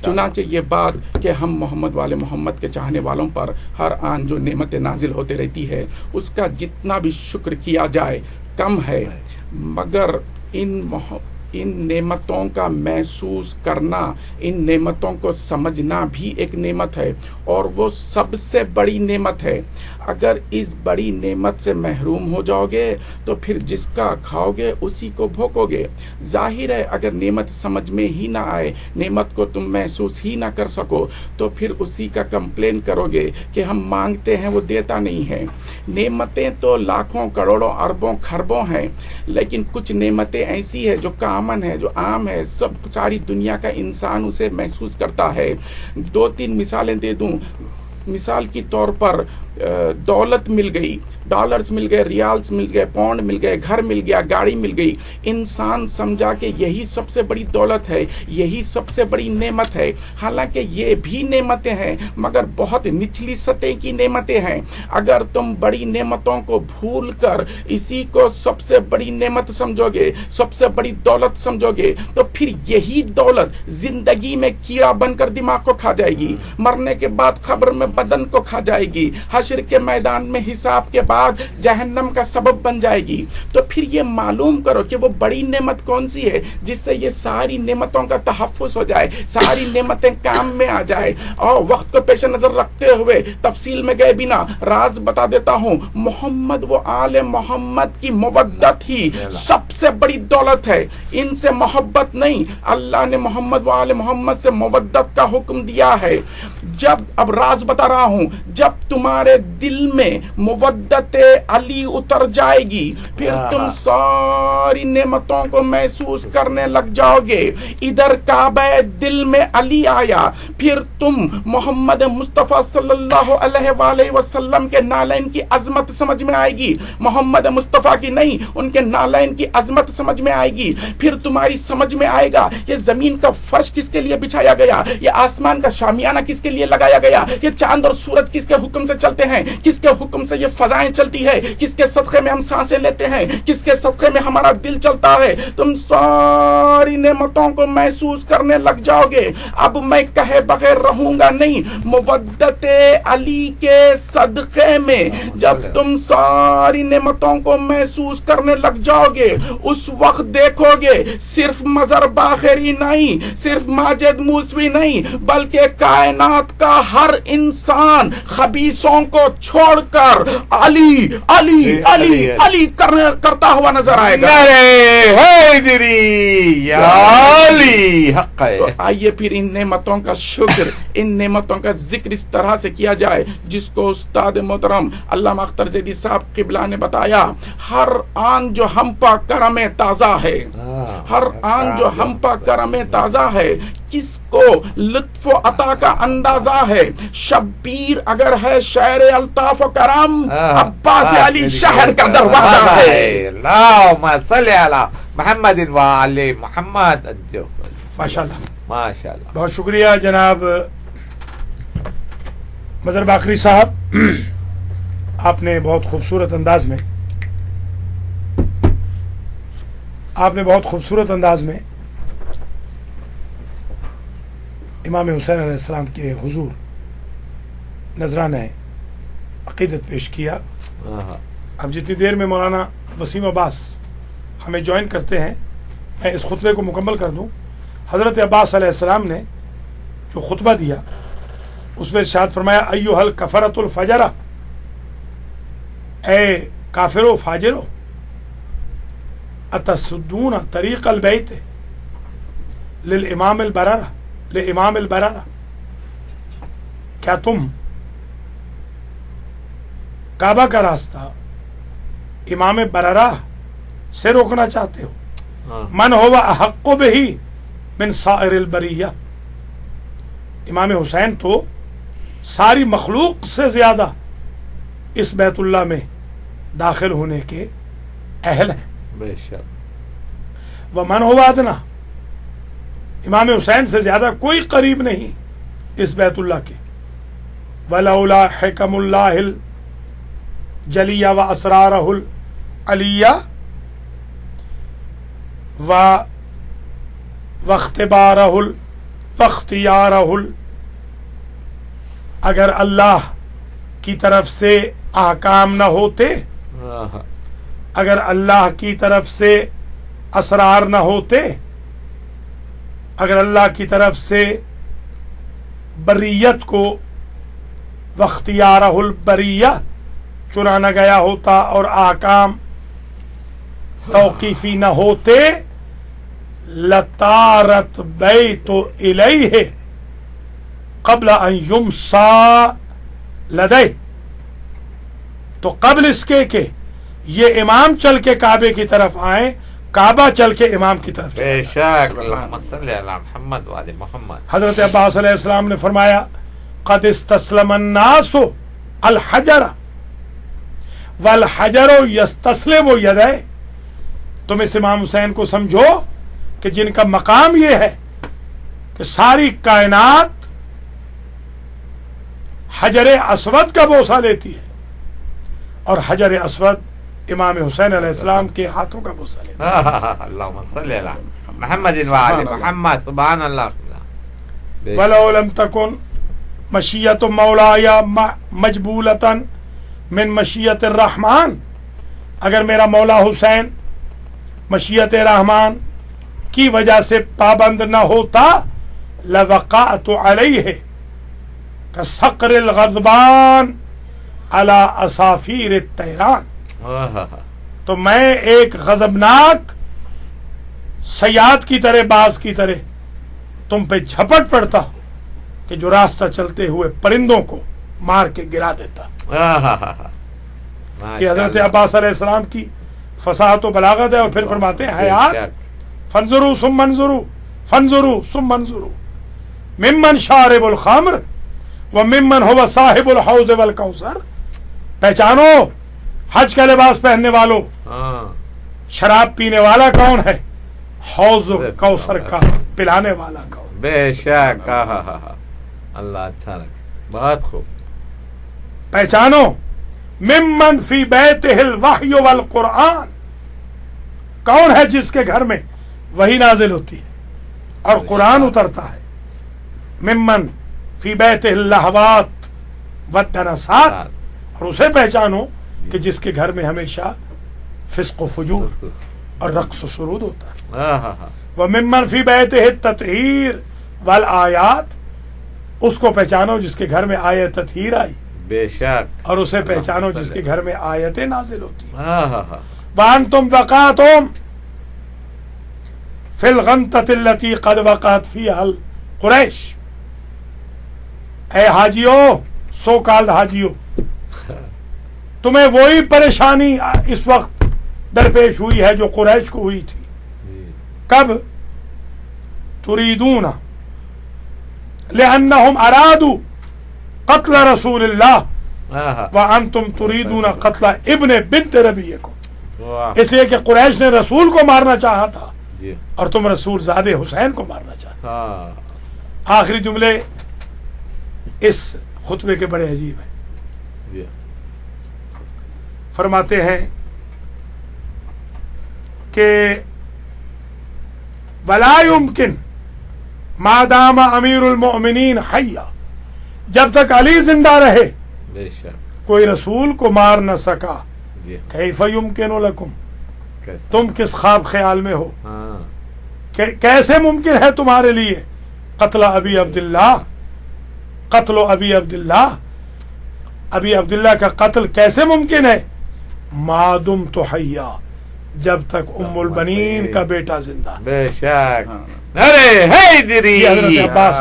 چنانچہ یہ بات کہ ہم محمد والے محمد کے چاہنے والوں پر ہر آن جو نعمت نازل ہوتے رہتی ہے اس کا جتنا بھی شکر کیا جائے کم ہے, مگر ان نعمتوں کا محسوس کرنا, ان نعمتوں کو سمجھنا بھی ایک نعمت ہے, اور وہ سب سے بڑی نعمت ہے. اگر اس بڑی نعمت سے محروم ہو جاؤ گے تو پھر جس کا کھاؤ گے اسی کو بھوکو گے. ظاہر ہے اگر نعمت سمجھ میں ہی نہ آئے, نعمت کو تم محسوس ہی نہ کر سکو, تو پھر اسی کا کمپلین کرو گے کہ ہم مانگتے ہیں وہ دیتا نہیں ہے. نعمتیں تو لاکھوں کروڑوں اربوں خربوں ہیں, لیکن کچھ نعمتیں ایسی ہیں جو کامن ہے, جو عام ہے, سب ساری دنیا کا انسان اسے محسوس کرتا ہے. 2-3 مثالیں دے دوں. مثال کی طور پر دولت مل گئی, ڈالرز مل گئے, ریالز مل گئے, پاؤنڈ مل گئے, گھر مل گیا, گاڑی مل گئی. انسان سمجھا کہ یہی سب سے بڑی دولت ہے, یہی سب سے بڑی نعمت ہے. حالانکہ یہ بھی نعمتیں ہیں مگر بہت نچلی سطح کی نعمتیں ہیں. اگر تم بڑی نعمتوں کو بھول کر اسی کو سب سے بڑی نعمت سمجھو گے, سب سے بڑی دولت سمجھو گے, تو پھر یہی دولت زندگی میں کیڑا بن کر دماغ کو کھا جائے گی, مرنے کے بعد قبر میں بدن کو کھا جائے گی, حشر کے میدان میں حساب کے بعد جہنم کا سبب بن جائے گی. تو پھر یہ معلوم کرو کہ وہ بڑی نعمت کون سی ہے جس سے یہ ساری نعمتوں کا تحفظ ہو جائے, ساری نعمتیں کام میں آ جائے. اور وقت کو پیش نظر رکھتے ہوئے تفصیل میں گئے بنا راز بتا دیتا ہوں, محمد و آل محمد کی مودت ہی سب سے بڑی دولت ہے. ان سے محبت نہیں, اللہ نے محمد و آل محمد سے مودت کا حکم دیا ہے. جب, اب راز بتا رہا ہوں, جب تمہارے دل میں مودت علی اتر جائے گی پھر تم ساری نعمتوں کو محسوس کرنے لگ جاؤ گے. ادھر کعبہ دل میں علی آیا, پھر تم محمد مصطفیٰ صلی اللہ علیہ وآلہ وسلم کے نالین کی عظمت سمجھ میں آئے گی, محمد مصطفیٰ کی نہیں, ان کے نالین کی عظمت سمجھ میں آئے گی. پھر تمہاری سمجھ میں آئے گا یہ زمین کا فرش کس کے لیے بچھایا گیا, یہ آسمان کا شامیانہ کس کے لیے لگایا گیا, یہ چاند اور سورج کس کے حکم سے چلتے ہیں, کس کے حکم سے یہ فضائیں چلتی ہے, کس کے صدقے میں ہم سانسیں لیتے ہیں, کس کے صدقے میں ہمارا دل چلتا ہے. تم ساری نعمتوں کو محسوس کرنے لگ جاؤ گے. اب میں کہے بغیر رہوں گا نہیں, مودت علی کے صدقے میں جب تم ساری نعمتوں کو محسوس کرنے لگ جاؤ گے اس وقت دیکھو گے صرف مظہر باقری نہیں, صرف ماجد موسوی نہیں, بلکہ کائنات امت کا ہر انسان خبیثوں کو چھوڑ کر علی علی علی علی کرتا ہوا نظر آئے گا. تو آئیے پھر ان نعمتوں کا شکر، ان نعمتوں کا ذکر اس طرح سے کیا جائے جس کو استاد محترم علامہ اختر زیدی صاحب قبلہ نے بتایا. ہر آن جو ہم پا کرم تازہ ہے، ہر آن جو ہم پا کرم تازہ ہے، کس کو لطف و عطا کا اندازہ ہے. شبیر اگر ہے شعر الطاف و کرم، عباس علی شہر کا دروازہ ہے. اللہم صلی علی محمد و علی محمد. ماشاءاللہ ماشاءاللہ. بہت شکریہ جناب مظہر باقری صاحب، آپ نے بہت خوبصورت انداز میں امام حسین علیہ السلام کے حضور نذرانہ عقیدت پیش کیا. اب جتنی دیر میں مولانا وسیم عباس ہمیں جوائن کرتے ہیں، میں اس خطبے کو مکمل کر دوں. حضرت عباس علیہ السلام نے جو خطبہ دیا اس میں ارشاد فرمایا ایھا الکفرۃ الفجرہ، اے کافرو فاجرو، اتسدون طریق البیت للامام البررہ، کیا تم کعبہ کا راستہ امام بررہ سے روکنا چاہتے ہو؟ من ہوا احق بہ من سائر البریہ، امام حسین تو ساری مخلوق سے زیادہ اس بیت اللہ میں داخل ہونے کے اہل ہیں. بے شک. ومن ہوا ادنا، امام حسین سے زیادہ کوئی قریب نہیں اس بیت اللہ کے. ولولا حکم اللہ الجلیہ و اسرارہ العلیہ واختبارہ واختیارہ، اگر اللہ کی طرف سے احکام نہ ہوتے، اگر اللہ کی طرف سے اسرار نہ ہوتے، اگر اللہ کی طرف سے بریت کو واختیارہ البریہ چنانا گیا ہوتا اور احکام توقیفی نہ ہوتے، لطارت بیت الیہ قبل ان یمسا لدے، تو قبل اس کے کہ یہ امام چل کے کعبے کی طرف آئیں، کعبہ چل کے امام کی طرف. بے شک. اللہم صلی علی محمد و علی محمد. حضرت عباس علیہ السلام نے فرمایا قد استسلم الناس الحجر والحجر یستسلم یدہ، تم اس امام حسین کو سمجھو کہ جن کا مقام یہ ہے کہ ساری کائنات حجر اسود کا بوسہ لیتی ہے، اور حجر اسود امام حسین علیہ السلام کے ہاتھوں کا بوسہ لیتا ہے. اللہم صلی علی محمد و علی محمد. سبحان اللہ. ولو لم تکن مشیت مولاي مجبولتا من مشیت الرحمن، اگر میرا مولا حسین مشیت رحمان کی وجہ سے پابند نہ ہوتا، لوقعت علیہ کصقر الغضبان علی اصافیر الطیران، تو میں ایک غضبناک صیاد کی طرح، باز کی طرح تم پہ جھپٹ پڑتا کہ جو راستہ چلتے ہوئے پرندوں کو مار کے گرا دیتا. یہ حضرت عباس علیہ السلام کی فصاحت و بلاغت ہے. اور پھر فرماتے ہیں حیات فانظروا ثم انظروا فانظروا ثم انظروا ممن شارب الخمر وممن هو صاحب الحوض والکوثر، پہچانو حج کا لباس پہننے والوں، شراب پینے والا کون ہے، حوض کوثر کا پلانے والا کون. بے شک. اللہ اچھا رکھے. بہت خوب. پہچانو ممن فی بیتہ الوحی والقرآن، کون ہے جس کے گھر میں وحی نازل ہوتی ہے اور قرآن اترتا ہے. ممن فی بیتہ اللہوات والدنسات، اور اسے پہچانو کہ جس کے گھر میں ہمیشہ فسق و فجور اور رقص و سرود ہوتا ہے. وممن فی بیتہ التطہیر والآیات، اس کو پہچانو جس کے گھر میں آیت تطہیر آئی، بے شک، اور اسے پہچانو جس کے گھر میں آیتیں نازل ہوتی ہیں. ہاں ہاں ہاں، وَأَنْتُمْ وَقَعْتُمْ فِي الْغَنْطَةِ الَّتِي قَدْ وَقَعَتْ فِيهَا الْقُرَيْشِ. اے حاجیوں، سو کالڈ حاجیوں، تمہیں وہی پریشانی اس وقت درپیش ہوئی ہے جو قریش کو ہوئی تھی. کب؟ تریدون لأنهم ارادوا قتل رسول اللہ وانتم تریدون قتل ابن بنت ربیکم. اس لیے کہ قریش نے رسول کو مارنا چاہا تھا اور تم رسول زادے حسین کو مارنا چاہتے. آخری جملے اس خطبے کے بڑے عجیب ہیں. فرماتے ہیں کہ ولا يمكن ما دام امیر المؤمنین حیا، جب تک علی زندہ رہے بے شک، کوئی رسول کو مار نہ سکا. کیف یمکن لکم، تم کس خواب خیال میں ہو، کیسے ممکن ہے تمہارے لیے قتل ابی عبداللہ، قتل ابی عبداللہ، ابی عبداللہ کا قتل کیسے ممکن ہے؟ ما دمت حیا، جب تک ام البنین کا بیٹا زندہ. بے شک. ارے حیدری یہ حضرت عباس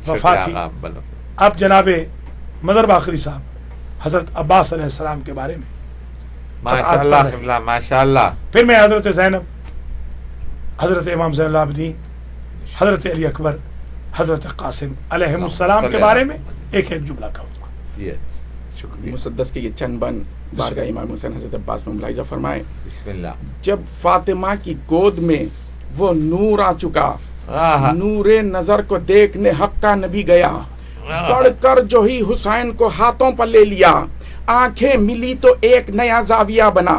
وفات تھی. اب جناب مظہر باقری صاحب حضرت عباس علیہ السلام کے بارے میں ماشاءاللہ ماشاءاللہ. پھر میں حضرت زینب، حضرت امام زین العابدین، حضرت علی اکبر، حضرت قاسم علیہ السلام کے بارے میں ایک ایک جملہ کہوں گا. شکریہ. مسدس کے یہ چند بند بارگاہ امام حسین حضرت عباس میں ملاحظہ فرمائے. بسم اللہ. جب فاطمہ کی گود میں وہ نور آ چکا، نور نظر کو دیکھنے حق کا نبی گیا، بڑھ کر جو ہی حسین کو ہاتھوں پر لے لیا. آنکھیں ملی تو ایک نیا زاویہ بنا.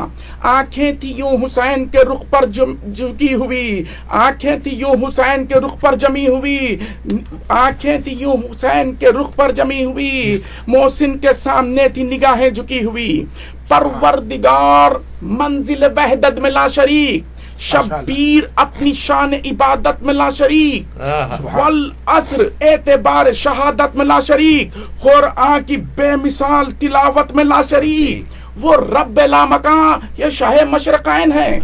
آنکھیں تھی یوں حسین کے رخ پر جھکی ہوئی، آنکھیں تھی یوں حسین کے رخ پر جمی ہوئی، آنکھیں تھی یوں حسین کے رخ پر جمی ہوئی. محسن کے سامنے تھی نگاہیں جھکی ہوئی. پروردگار منزل وحدت میں لا شریک، شبیر اپنی شان عبادت میں لا شریک، والعصر اعتبار شہادت میں لا شریک، قرآن کی بے مثال تلاوت میں لا شریک. وہ رب لا مکان یہ شاہ مشرقین ہے،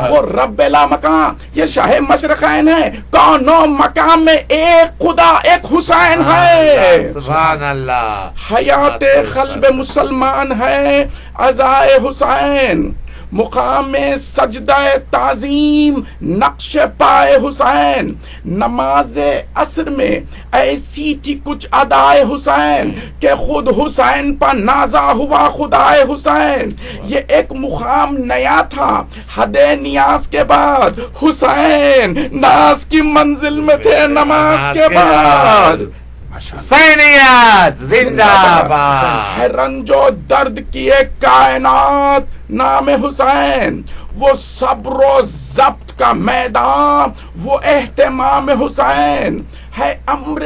وہ رب لا مکان یہ شاہ مشرقین ہے. کونوں مقام میں ایک خدا ایک حسین ہے. سبحان اللہ. حیات قلب مسلمان ہے عزائے حسین، مقام سجدہ تعظیم نقش پائے حسین. نماز عصر میں ایسی تھی کچھ ادائے حسین کہ خود حسین پر نازا ہوا خدائے حسین. یہ ایک مقام نیا تھا حد نیاز کے بعد، حسین ناز کی منزل میں تھے نماز کے بعد. حسینیت زندہ باد. ہے رنج و درد کی ایک کائنات نام حسین، وہ صبر و ضبط کا میدان وہ اہتمام حسین. ہے امر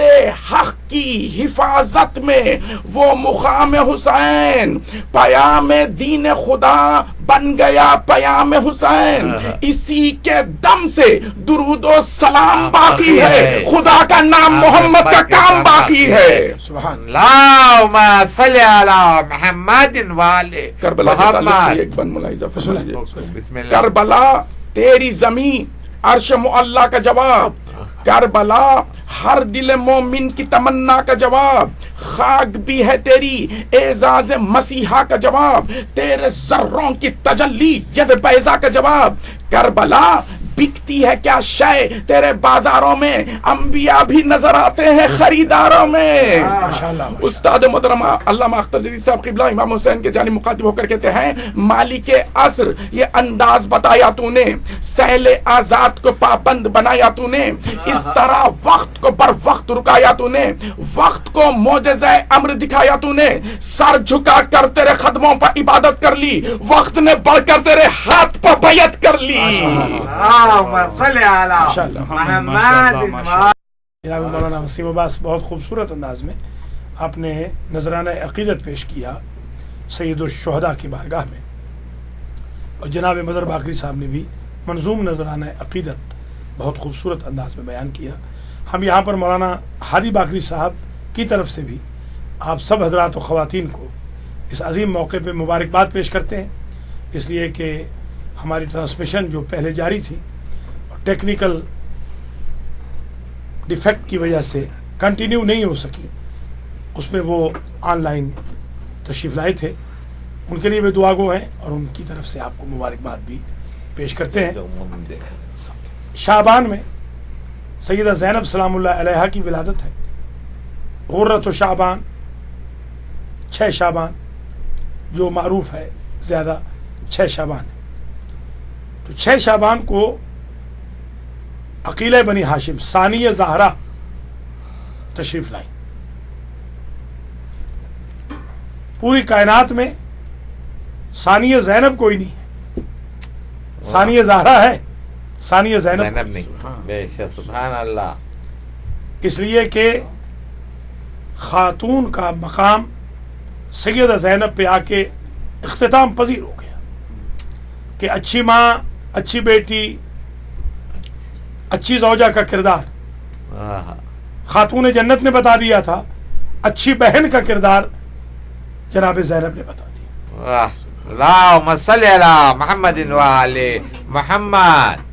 حق کی حفاظت میں وہ مقام حسین. پیام دین خدا بن گیا پیام حسین. اسی کے دم سے درود و سلام باقی ہے، خدا کا نام محمد کا کام باقی ہے. سبحان اللہم صلی علی محمد والے کربلا کے تعلق سے محمد. ایک بند ملاحظہ فرمائیے. بسم اللہ. کربلا تیری زمین عرش معلا کا جواب، کربلا ہر دل مومن کی تمنا کا جواب. خاک بھی ہے تیری اعزاز مسیحا کا جواب، تیرے ذروں کی تجلی ید بیضا کا جواب. کربلا بکتی ہے کیا شے تیرے بازاروں میں، انبیاء بھی نظر آتے ہیں خریداروں میں. استاد محترم علامہ اختر جدید صاحب قبلہ امام حسین کے جانب مخاطب ہو کر کہتے ہیں، مالک عصر یہ انداز بتایا تو نے، سہل آزاد کو پابند بنایا تو نے، اس طرح وقت کو بر وقت رکایا تو نے، وقت کو معجزہ امر دکھایا تو نے. سر جھکا کر تیرے قدموں پر عبادت کر لی، وقت نے بڑھ کر تیرے ہاتھ پر بیعت کر لی. جناب مولانا وسیم عباس بہت خوبصورت انداز میں آپ نے نذرانہ عقیدت پیش کیا سید الشہداء کی بارگاہ میں، اور جناب مظہر باقری صاحب نے بھی منظوم نذرانہ عقیدت بہت خوبصورت انداز میں بیان کیا. ہم یہاں پر مولانا ہادی باقری صاحب کی طرف سے بھی آپ سب حضرات و خواتین کو اس عظیم موقع پہ مبارکباد پیش کرتے ہیں، اس لیے کہ ہماری ٹرانسمیشن جو پہلے جاری تھی اور ٹیکنیکل ڈیفیکٹ کی وجہ سے کنٹینیو نہیں ہو سکی، اس میں وہ آن لائن تشریف لائے تھے، ان کے لیے بھی دعا گو ہیں اور ان کی طرف سے آپ کو مبارکباد بھی پیش کرتے ہیں۔ شعبان میں سیدہ زینب سلام اللہ علیہا کی ولادت ہے، غرۃ شعبان 6 شعبان جو معروف ہے زیادہ 6 شعبان ہے، تو 6 شعبان کو عقیلہ بنی ہاشم ثانیہ زہرا تشریف لائیں۔ پوری کائنات میں ثانیہ زینب کوئی نہیں ہے، ثانیہ زہرا ہے، ثانیہ زینب نہیں، بے شک، سبحان اللہ۔ اس لیے کہ خاتون کا مقام سیدہ زینب پہ آ کے اختتام پذیر ہو گیا کہ اچھی ماں، اچھی بیٹی، اچھی زوجہ کا کردار خاتون جنت نے بتا دیا تھا، اچھی بہن کا کردار جناب زینب نے بتا دیا۔ اللہم صلی علی محمد وآل محمد۔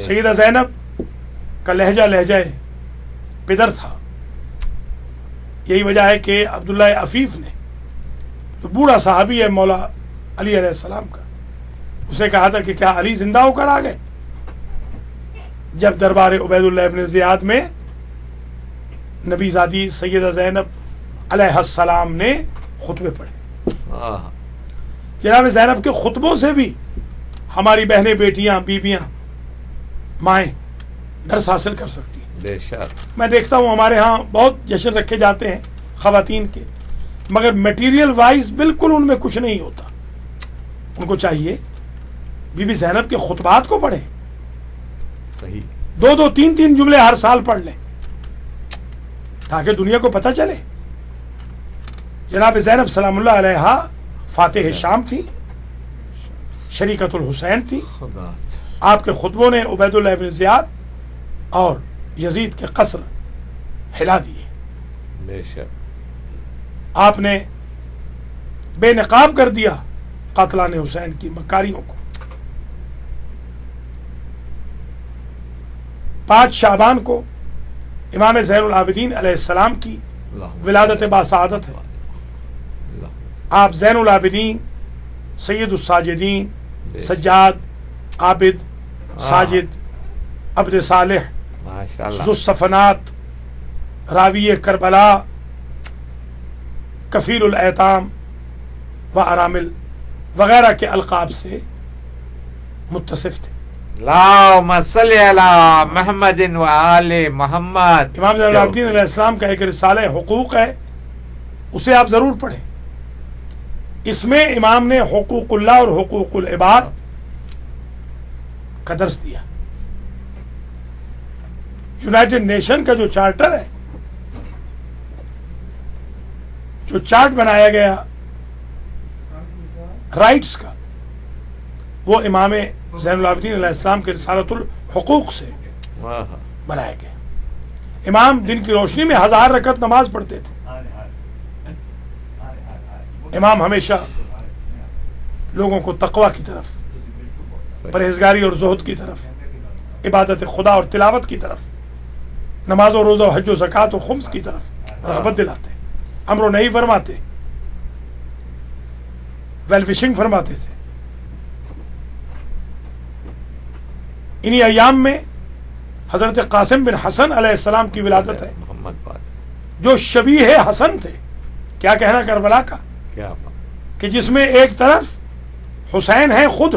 سیدہ زینب کا لہجہ پدر تھا، یہی وجہ ہے کہ عبداللہ عفیف نے جو بوڑھا صحابی ہے مولا علی علیہ السلام کا، اسے کہا تھا کہ کیا علی زندہ ہو کر آ گئے؟ جب دربار عبید اللہ ابن زیاد میں نبی زادی سیدہ زینب علیہ السلام نے خطبے پڑھے۔ جناب زینب کے خطبوں سے بھی ہماری بہنیں، بیٹیاں، بیویاں، مائیں درس حاصل کر سکتی ہیں۔ بے شک، میں دیکھتا ہوں ہمارے ہاں بہت جشن رکھے جاتے ہیں خواتین کے، مگر میٹیریل وائز بالکل ان میں کچھ نہیں ہوتا۔ ان کو چاہیے بی بی زینب کے خطبات کو پڑھیں، صحیح، 2 3 جملے ہر سال پڑھ لیں تاکہ دنیا کو پتہ چلے۔ جناب زینب سلام اللہ علیہا فاتح شام تھی، شریکت الحسین تھی۔ خدا آپ کے خطبوں نے عبید اللہ ابن زیاد اور یزید کے قصر ہلا دیے۔ بے شک، آپ نے بے نقاب کر دیا قاتلان حسین کی مکاریوں کو۔ 5 شعبان کو امام زین العابدین علیہ السلام کی ولادت باسعادت ہے۔ آپ زین العابدین، سید الساجدین، سجاد، عابد، ساجد، عبد صالح، ماشاء اللہ، ذو الصفنات، راوی کربلا، کفیل الایتام و ارامل وغیرہ کے القاب سے متصف تھے۔ اللہم صلی علی محمد وآل محمد۔ امام زین العابدین علیہ السلام کا ایک رسالہ حقوق ہے، اسے آپ ضرور پڑھیں۔ اس میں امام نے حقوق اللہ اور حقوق العباد کا درس دیا۔ یونائٹڈ نیشن کا جو چارٹر ہے، جو چارٹ بنایا گیا رائٹس کا، وہ امام زین العابدین علیہ السلام کے رسالۃ الحقوق سے بنایا گیا۔ امام دن کی روشنی میں 1000 رکعت نماز پڑھتے تھے۔ امام ہمیشہ لوگوں کو تقوی کی طرف، پرہیزگاری اور زہد کی طرف، عبادت خدا اور تلاوت کی طرف، نماز و روزہ و حج و زکوٰۃ و خمس کی طرف رغبت دلاتے، امر و نہی فرماتے، ویل وشنگ فرماتے تھے۔ انہی ایام میں حضرت قاسم بن حسن علیہ السلام کی ولادت ہے، محمد پاک، جو شبیہ حسن تھے۔ کیا کہنا کربلا کا، کیا کہ جس میں ایک طرف حسین ہے خود،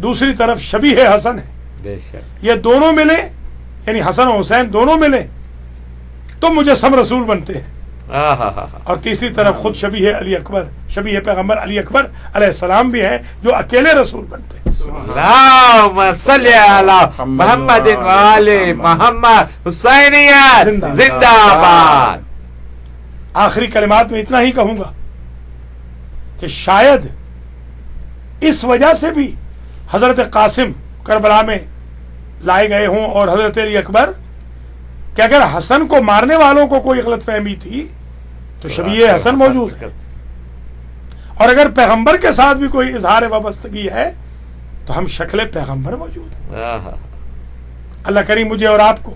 دوسری طرف شبیہ حسن ہے۔ بے شک، یہ دونوں ملے، یعنی حسن و حسین دونوں ملے تو مجسم رسول بنتے ہیں، اور تیسری طرف خود شبیہ علی اکبر، شبیہ پیغمبر علی اکبر علیہ السلام بھی ہیں جو اکیلے رسول بنتے ہیں۔ اللہم صلی علی محمد وآل محمد۔ حسینیت زندہ باد۔ آخری کلمات میں اتنا ہی کہوں گا کہ شاید اس وجہ سے بھی حضرت قاسم کربلا میں لائے گئے ہوں اور حضرت علی اکبر کہ اگر حسن کو مارنے والوں کو کوئی غلط فہمی تھی تو شبیہ حسن موجود ہے، اور اگر پیغمبر کے ساتھ بھی کوئی اظہار وابستگی ہے تو ہم شکل پیغمبر موجود ہیں۔ اللہ کریم مجھے اور آپ کو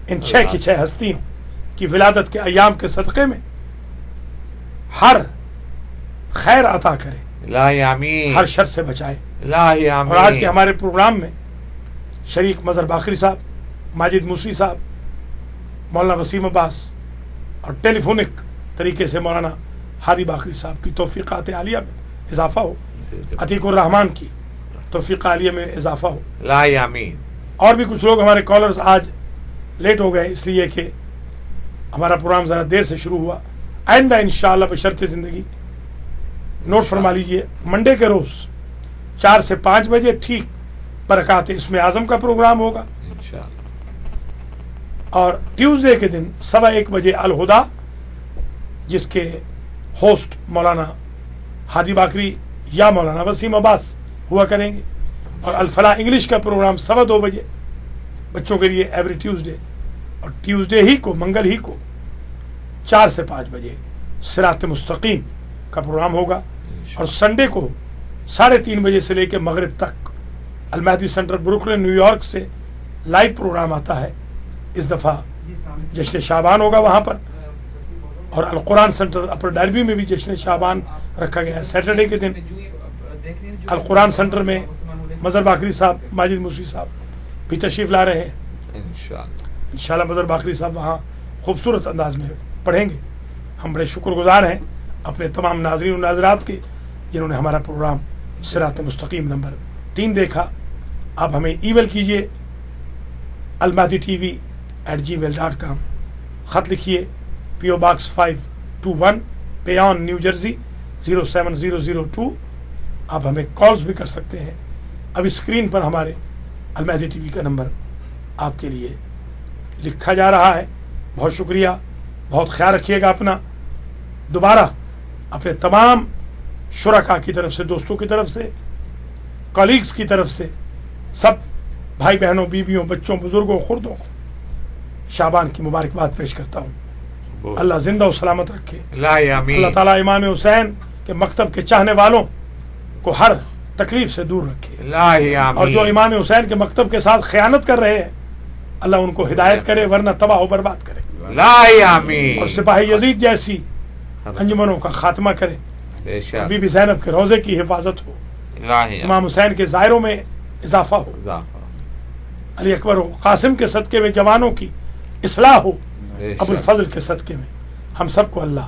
ان 6 کی 6 ہستیوں کی ولادت کے ایام کے صدقے میں ہر خیر عطا کرے، الہی آمین، ہر شر سے بچائے۔ الہی آمین۔ اور آج کے ہمارے پروگرام میں شریک مظہر باقری صاحب، ماجد موسی صاحب، مولانا وسیم عباس اور ٹیلی فونک طریقے سے مولانا ہادی باقری صاحب کی توفیقات عالیہ میں اضافہ ہو، عتیق الرحمان کی توفیق عالیہ میں اضافہ ہو۔ الہی آمین۔ اور بھی کچھ لوگ ہمارے کالرز آج لیٹ ہو گئے اس لیے کہ ہمارا پروگرام ذرا دیر سے شروع ہوا۔ آئندہ انشاءاللہ بشرط زندگی نوٹ فرما لیجئے، منڈے کے روز 4 سے 5 بجے ٹھیک برکات اسم اعظم کا پروگرام ہوگا، انشاءاللہ۔ اور ٹیوزڈے کے دن 1:15 بجے الہدا، جس کے ہوسٹ مولانا ہادی باقری یا مولانا وسیم عباس ہوا کریں گے، اور الفلاح انگلش کا پروگرام 2:15 بجے بچوں کے لیے ایوری ٹیوزڈے، اور ٹیوزڈے ہی کو، منگل ہی کو 4 سے 5 بجے صراط مستقیم کا پروگرام ہوگا، اور سنڈے کو 3:30 بجے سے لے کے مغرب تک المہدی سینٹر بروکلن نیو یارک سے لائیو پروگرام آتا ہے۔ اس دفعہ جشن شعبان ہوگا وہاں پر، اور القرآن سینٹر اپر ڈالبی میں بھی جشن شعبان رکھا گیا ہے۔ سیٹرڈے کے دن القرآن سینٹر میں مظہر باقری صاحب، ماجد موسی صاحب بھی تشریف لا رہے ہیں۔ انشاءاللہ مظہر باقری صاحب وہاں خوبصورت انداز میں پڑھیں گے۔ ہم بڑے شکر گزار ہیں اپنے تمام ناظرین و ناظرات کے جنہوں نے ہمارا پروگرام صراط مستقیم نمبر 3 دیکھا۔ آپ ہمیں ای میل کیجئے almahdi.tv@gmail.com، خط لکھیے PO Box 521 پیون نیو جرسی 07002۔ آپ ہمیں کالز بھی کر سکتے ہیں۔ اب اسکرین پر ہمارے المہدی ٹی وی کا نمبر آپ کے لیے لکھا جا رہا ہے۔ بہت شکریہ، بہت خیال رکھیے گا اپنا۔ دوبارہ اپنے تمام شرکاء کی طرف سے، دوستوں کی طرف سے، کالیگز کی طرف سے، سب بھائی بہنوں، بیویوں، بچوں، بزرگوں، خردوں کو شعبان کی مبارکباد پیش کرتا ہوں۔ اللہ زندہ و سلامت رکھے۔ الہی آمین۔ اللہ تعالیٰ امام حسین کے مکتب کے چاہنے والوں کو ہر تکلیف سے دور رکھے، الہی آمین۔ اور جو امام حسین کے مکتب کے ساتھ خیانت کر رہے ہیں اللہ ان کو ہدایت کرے، ورنہ تباہ و برباد کرے، الہی آمین۔ اور سپاہی یزید جیسی انجمنوں کا خاتمہ کرے۔ بے شک۔ بی بی زینب کے روزے کی حفاظت ہو، الہی امام حسین کے زائروں میں اضافہ ہو، علی اکبر و قاسم کے صدقے میں جوانوں کی اصلاح ہو، ابو الفضل کے صدقے میں ہم سب کو اللہ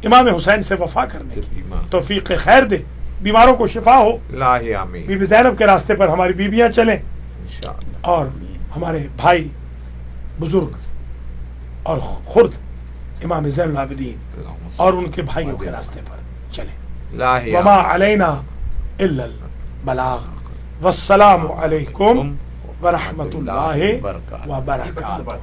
امام حسین سے وفا کرنے کی توفیق خیر دے، بیماروں کو شفا ہو، الہی آمین۔ بی بی زینب کے راستے پر ہماری بیویاں چلیں، انشاءاللہ۔ اور ہمارے بھائی بزرگ اور خرد امام زین العابدین اور ان کے بھائیوں کے راستے پر چلیں۔ الہی وما علینا الا البلاغ، والسلام علیکم ورحمۃ اللہ وبرکاتہ۔